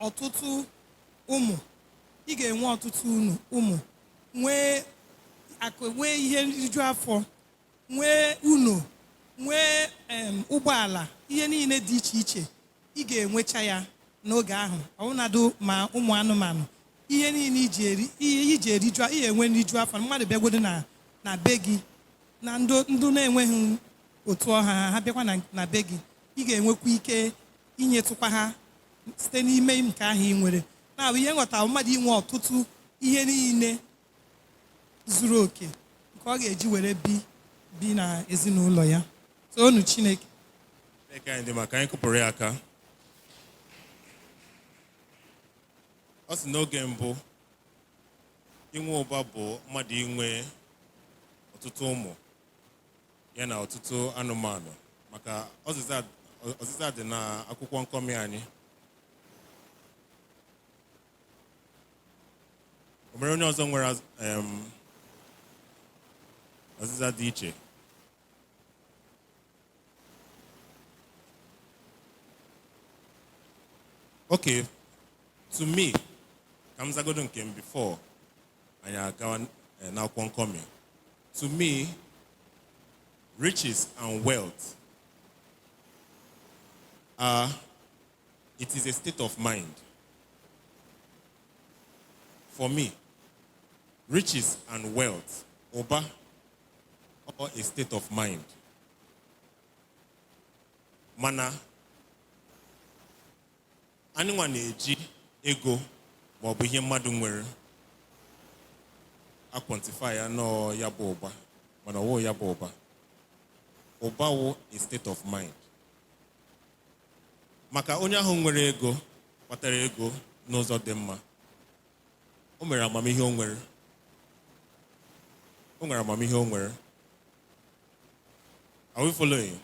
ọtụtụ ụmụ, ị ga-enwe ọtụtụ ụmụ, nwee akụ, nwee ihe nriju afọ, nwee ụlọ, nwee ụgbọala, ihe niile dị iche iche ị ga-enwecha ya n'oge ahụ. Ọbụnadụ ma ụmụ anụmanụ, ihe niile iji eriju, ị ga-enwe nriju afọ. Mmadụ bịagwodo na be gị, na ndụ na-enweghị otu ọha, ha bịakwa na be gị, ị ga-enwekwa ike inyetụkwa ha site n'ime nke ahụ ị nwere. Na-abụ ihe nghọta mmadụ inwe ọtụtụ ihe niile zuru oke nke ọ ga-eji were bi na ezinụlọ ya. Toonu Chineke. Anyị dị maka anyị kụpụrụ ya aka. Ọ sị n'oge mbụ, inwe ụba bụ mmadụ inwe ọtụtụ ụmụ ya na ọtụtụ anụmanụ, maka ọzịza dị na akwụkwọ nkọmi anyị. O mere onye ọzọ nwere ọzịza dị iche. Okay, to me, ka m zagodo nke m before anyị agawa n'akwụkwọ nkọmi. To me, riches and wealth it is a state of mind. For me, riches and wealth, ụba, or a state of mind. Mana anyị nwa na-eji ego ma ọ bụ ihe mmadụ nwere a quantify ya nọ ya bụ ụba, mana ọwụ ya bụ ụba. Ụba wụ a state of mind. Maka onye ahụ nwere ego, kpatara ego n'ụzọ dị mma, o mere amamihe o nwere. O nwere amamihe o nwere. Are we following?